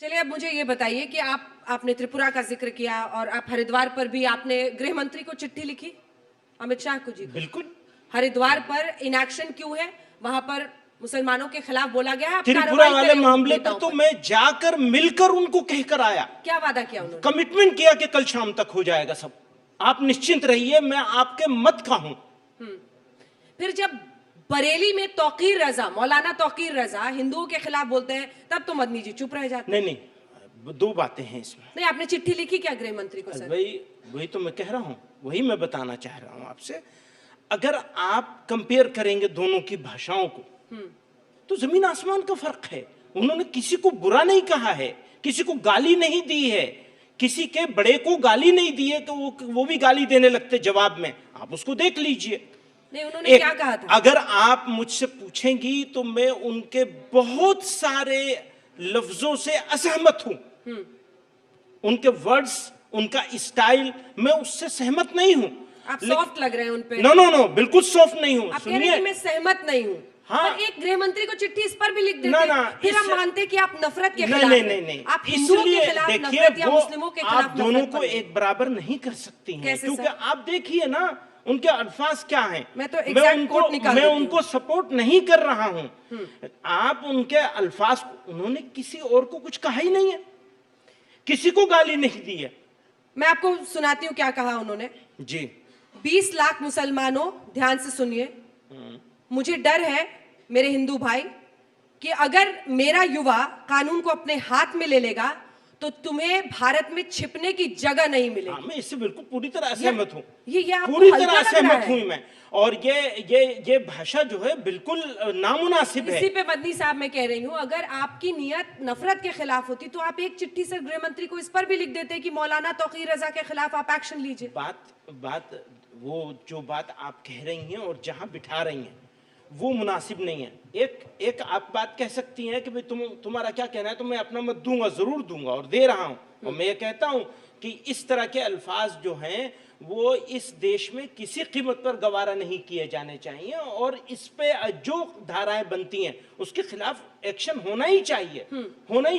चलिए अब मुझे ये बताइए कि आपने त्रिपुरा का जिक्र किया और आप हरिद्वार पर भी आपने गृह मंत्री को चिट्ठी लिखी, अमित शाह को जी। बिल्कुल। हरिद्वार पर इनएक्शन क्यों है? वहां पर मुसलमानों के खिलाफ बोला गया है, त्रिपुरा वाले मामले पर तो मैं जाकर मिलकर उनको कहकर आया। क्या वादा किया उन्होंने? कमिटमेंट किया कि कल शाम तक हो जाएगा सब, आप निश्चिंत रहिए, मैं आपके मत का हूं। फिर जब बरेली में तौकीर रजा, मौलाना तौकीर रजा हिंदुओं के खिलाफ बोलते हैं, तब तो मदनी जी चुप रह जाते हैं। नहीं, दो बातें हैं इसमें। नहीं, आपने चिट्ठी लिखी क्या गृह मंत्री को? सर वही तो मैं कह रहा हूं, वही मैं बताना चाह रहा हूं आपसे। अगर आप कंपेयर करेंगे दोनों की भाषाओं को तो जमीन आसमान का फर्क है। उन्होंने किसी को बुरा नहीं कहा है, किसी को गाली नहीं दी है, किसी के बड़े को गाली नहीं दी है, तो वो भी गाली देने लगते जवाब में। आप उसको देख लीजिए। नहीं, उन्होंने क्या कहा था? अगर आप मुझसे पूछेंगी तो मैं उनके बहुत सारे लफ्जों से असहमत हूं। उनके वर्ड्स, उनका स्टाइल, मैं उससे सहमत नहीं हूं। आप सॉफ्ट लग रहे हैं उन पे। नो, बिल्कुल सॉफ्ट नहीं हूं। आप कह रहे हैं मैं सहमत नहीं हूं। हाँ, पर एक गृह मंत्री को चिट्ठी इस पर भी लिख देते ना, फिर हम मानते कि आप नफरत के खिलाफ नहीं, आप हिंदुओं के खिलाफ नफरत या मुस्लिमों के खिलाफ आप दोनों को एक बराबर नहीं कर सकती हैं, क्योंकि आप देखिए ना उनके अल्फाज क्या हैं। मैं उनको सपोर्ट नहीं कर रहा हूं। आप उनके अल्फाज, उन्होंने किसी और को कुछ कहा ही नहीं है, किसी को गाली नहीं दी है। मैं आपको सुनाती हूँ क्या कहा उन्होंने जी। 20 लाख मुसलमानों, ध्यान से सुनिए, मुझे डर है मेरे हिंदू भाई कि अगर मेरा युवा कानून को अपने हाथ में ले लेगा तो तुम्हें भारत में छिपने की जगह नहीं मिलेगी। मैं इससे बिल्कुल पूरी तरह सहमत हूं। ये पूरी तरह सहमत हूं मैं। और ये भाषा जो है बिल्कुल नामुनासिब है। इसी पे मदनी साहब मैं कह रही हूं, अगर आपकी नियत नफरत के खिलाफ होती तो आप एक चिट्ठी से गृह मंत्री को इस पर भी लिख देते कि मौलाना तौकीर रजा के खिलाफ आप एक्शन लीजिए। बात वो जो बात आप कह रही हैं और जहां बिठा रही हैं वो मुनासिब नहीं है। एक आप बात कह सकती हैं कि भाई तुम्हारा क्या कहना है, तो मैं अपना मत दूंगा, जरूर दूंगा और दे रहा हूं। और मैं ये कहता हूं कि इस तरह के अल्फाज जो हैं वो इस देश में किसी कीमत पर गवारा नहीं किए जाने चाहिए, और इस पे जो धाराएं बनती हैं उसके खिलाफ एक्शन होना ही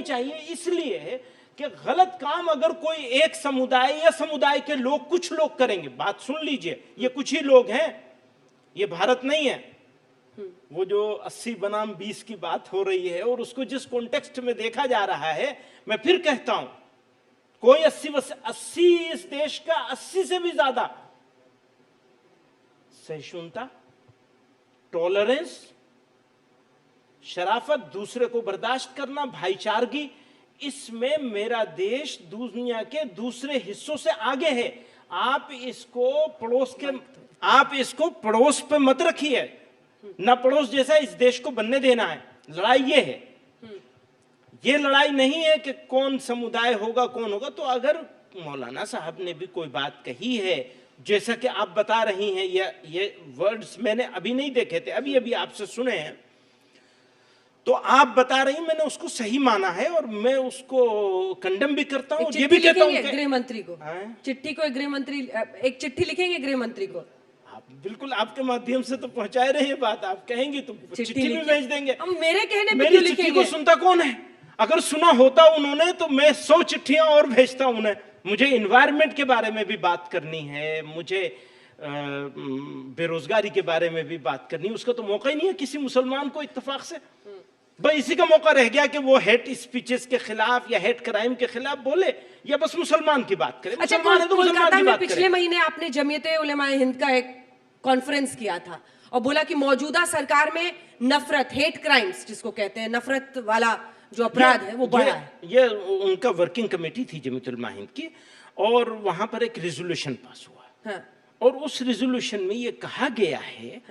चाहिए। इसलिए कि गलत काम अगर कोई एक समुदाय या समुदाय के लोग, कुछ लोग करेंगे, बात सुन लीजिए, ये कुछ ही लोग हैं, ये भारत नहीं है। वो जो 80 बनाम 20 की बात हो रही है और उसको जिस कॉन्टेक्स्ट में देखा जा रहा है, मैं फिर कहता हूं, कोई 80 इस देश का 80 से भी ज्यादा सहिष्णुता, टॉलरेंस, शराफत, दूसरे को बर्दाश्त करना, भाईचारगी, इसमें मेरा देश दुनिया के दूसरे हिस्सों से आगे है। आप इसको पड़ोस पे मत रखिए, ना पड़ोस जैसा इस देश को बनने देना है। लड़ाई ये है, ये लड़ाई नहीं है कि कौन समुदाय होगा कौन होगा। तो अगर मौलाना साहब ने भी कोई बात कही है, जैसा कि आप बता रही हैं, ये वर्ड्स मैंने अभी नहीं देखे थे, अभी आपसे सुने हैं, तो आप बता रही, मैंने उसको सही माना है और मैं उसको कंडेम भी करता हूँ। ये भी कहता हूँ गृह मंत्री को चिट्ठी को, गृह मंत्री एक चिट्ठी लिखेंगे गृह मंत्री को। बिल्कुल, आपके माध्यम से तो पहुंचाए रहे हैं बात, आप कहेंगी तो चिट्ठी भी भेज देंगे। हम मेरे कहने पे मेरी चिट्ठी को सुनता कौन है? अगर सुना होता उन्होंने तो मैं 100 चिट्ठियां और भेजता उन्हें। मुझे एनवायरनमेंट के बारे में भी बात करनी है, मुझे बेरोजगारी के बारे में भी बात करनी है। उसका तो मौका ही नहीं है किसी मुसलमान को इत्तेफाक से। बस इसी का मौका रह गया कि वो हेट स्पीचेस के खिलाफ या हेट क्राइम के खिलाफ बोले, या बस मुसलमान की बात करे। अच्छा, कोलकाता में पिछले महीने आपने जमीयत उलेमाए हिंद का एक कॉन्फ्रेंस किया था और बोला कि मौजूदा सरकार में नफरत, हेट क्राइम्स जिसको कहते हैं, नफरत वाला जो अपराध है वो बढ़ा है। ये उनका वर्किंग कमेटी थी जमीयत उलेमा हिंद की, और वहां पर एक रेजोल्यूशन पास हुआ। हाँ। और उस रेजोल्यूशन में ये कहा गया है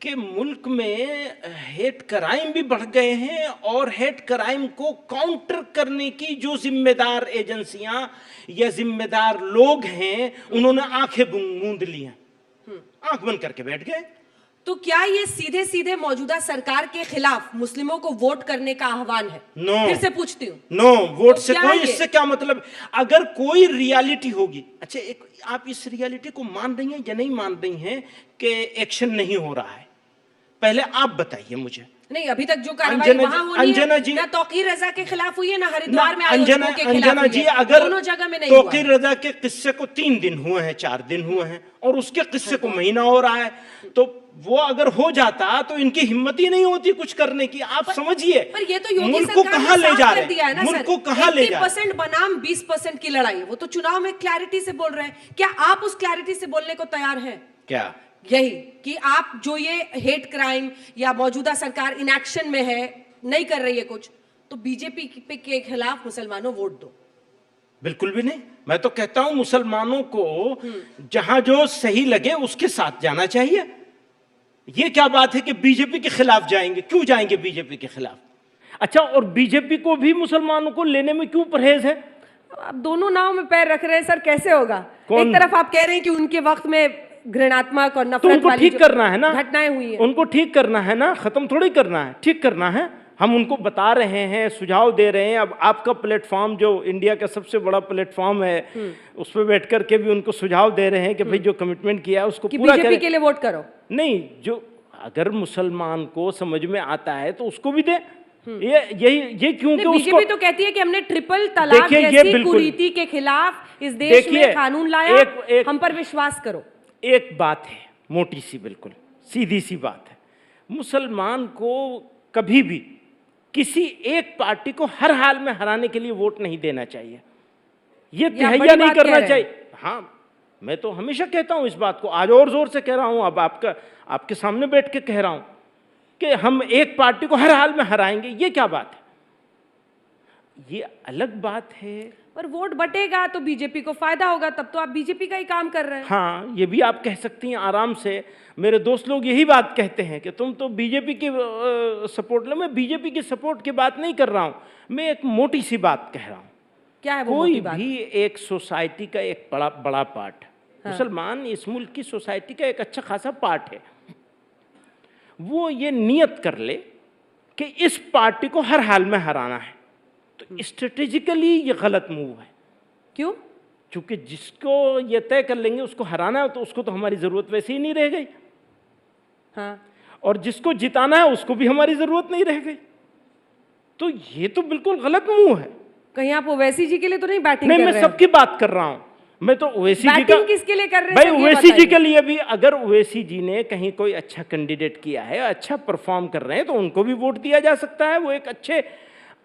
कि मुल्क में हेट क्राइम भी बढ़ गए हैं, और हेट क्राइम को काउंटर करने की जो जिम्मेदार एजेंसियां या जिम्मेदार लोग हैं, उन्होंने आंखें मूंद ली हैं, आंख बंद करके बैठ गए। तो क्या ये सीधे सीधे मौजूदा सरकार के खिलाफ मुस्लिमों को वोट करने का आह्वान है? नो, फिर से पूछती हूँ। नो, वोट तो से कोई, इससे क्या मतलब? अगर कोई रियलिटी होगी, अच्छा आप इस रियलिटी को मान रही हैं या नहीं मान रही हैं कि एक्शन नहीं हो रहा है? पहले आप बताइए मुझे। नहीं, अभी तक जो कार्रवाई वहां होनी अंजना है जी, ना तौकीर रजा के खिलाफ हुई है ना हरिद्वार में अंजना आयोजकों के खिलाफ अंजना हुई जी, है। अगर दोनों जगह में नहीं हुआ। तौकीर रजा के किस्से को 3 दिन हुए हैं, 4 दिन हुए हैं, और उसके किस्से को महीना हो रहा है, तो वो अगर हो जाता तो इनकी हिम्मत ही नहीं होती कुछ करने की। आप समझिए, पर ये तो योगी मुल्क को सरकार कहां ने ले साफ जा कर रहे दिया है ना हैं, मुल्क सर। को कहां ले जा रहे हैं। 80% बनाम 20% की लड़ाई, वो तो चुनाव में क्लैरिटी से बोल रहे हैं। क्या आप उस क्लैरिटी से बोलने को तैयार हैं? क्या यही कि आप जो ये हेट क्राइम या मौजूदा सरकार इनएक्शन में है, नहीं कर रही है कुछ, तो बीजेपी के खिलाफ मुसलमानों वोट दो। बिल्कुल भी नहीं। मैं तो कहता हूं मुसलमानों को जहां जो सही लगे उसके साथ जाना चाहिए। ये क्या बात है कि बीजेपी के खिलाफ जाएंगे? क्यों जाएंगे बीजेपी के खिलाफ? अच्छा, और बीजेपी को भी मुसलमानों को लेने में क्यों परहेज है? आप दोनों नाव में पैर रख रहे हैं सर, कैसे होगा? कौन? एक तरफ आप कह रहे हैं कि उनके वक्त में घृणात्मक और तो नफरत उनको वाली ठीक जो करना है ना, घटनाएं हुई हैं, उनको ठीक करना है ना, खत्म थोड़ी करना है, ठीक करना है। हम उनको बता रहे हैं, सुझाव दे रहे हैं। अब आपका प्लेटफॉर्म जो इंडिया का सबसे बड़ा प्लेटफॉर्म है, उस पर बैठ करके भी उनको सुझाव दे रहे हैं कि भाई जो कमिटमेंट किया है उसको कि पूरा बीजेपी करें। के लिए वोट करो। नहीं, जो अगर मुसलमान को समझ में आता है तो उसको भी दे। ये क्योंकि उसको बीजेपी तो कहती है कि हमने ट्रिपल तलाक देखिए, ये जैसी बिल्कुल- कुरीति के खिलाफ इस देश देखिए, में कानून लाया, एक- हम पर विश्वास करो। एक बात है, मोटी सी, बिल्कुल सीधी सी बात है, मुसलमान को कभी भी किसी एक पार्टी को हर हाल में हराने के लिए वोट नहीं देना चाहिए। ये आप तहैया बड़ी नहीं बात कह करना रहे हैं। चाहिए। हाँ, मैं तो हमेशा कहता हूं इस बात को, आज और जोर से कह रहा हूं, अब आपके सामने बैठ के कह रहा हूं कि हम एक पार्टी को हर हाल में हराएंगे। ये क्या बात है? ये अलग बात है। पर वोट बटेगा तो बीजेपी को फायदा होगा, तब तो आप बीजेपी का ही काम कर रहे हैं। हाँ, ये भी आप कह सकती हैं आराम से। मेरे दोस्त लोग यही बात कहते हैं कि तुम तो बीजेपी की सपोर्ट लो। मैं बीजेपी की सपोर्ट की बात नहीं कर रहा हूँ, मैं एक मोटी सी बात कह रहा हूँ। क्या है वो कोई मोटी बात? भी एक सोसाइटी का एक बड़ा बड़ा पार्ट, मुसलमान इस मुल्क की सोसाइटी का एक अच्छा खासा पार्ट है, वो ये नियत कर ले कि इस पार्टी को हर हाल में हराना है, तो स्ट्रेटेजिकली ये गलत मूव है। क्यों? क्योंकि जिसको ये तय कर लेंगे उसको हराना है, तो उसको तो हमारी जरूरत वैसे ही नहीं रह गई। हाँ, और जिसको जिताना है उसको भी हमारी जरूरत नहीं रह गई। तो ये तो बिल्कुल गलत मूव है। कहीं आप ओवैसी जी के लिए तो नहीं बैटिंग नहीं, कर मैं रहे हैं? सबकी बात कर रहा हूं। मैं तो ओवैसी जी का, बैटिंग किसके लिए कर रहे हैं भाई सर, ये ओवैसी जी बताइए। के लिए भी, अगर ओवैसी जी ने कहीं कोई अच्छा कैंडिडेट किया है, अच्छा परफॉर्म कर रहे हैं, तो उनको भी वोट दिया जा सकता है। वो एक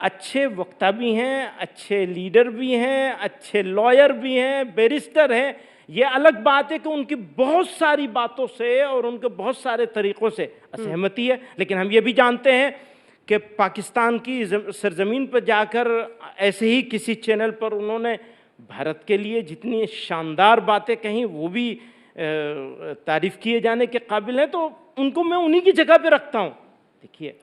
अच्छे वक्ता भी हैं, अच्छे लीडर भी हैं, अच्छे लॉयर भी हैं, बैरिस्टर हैं। ये अलग बात है कि उनकी बहुत सारी बातों से और उनके बहुत सारे तरीक़ों से असहमति है, लेकिन हम ये भी जानते हैं कि पाकिस्तान की सरजमीन पर जाकर ऐसे ही किसी चैनल पर उन्होंने भारत के लिए जितनी शानदार बातें कहीं, वो भी तारीफ़ किए जाने के काबिल हैं। तो उनको मैं उन्हीं की जगह पे रखता हूँ। देखिए,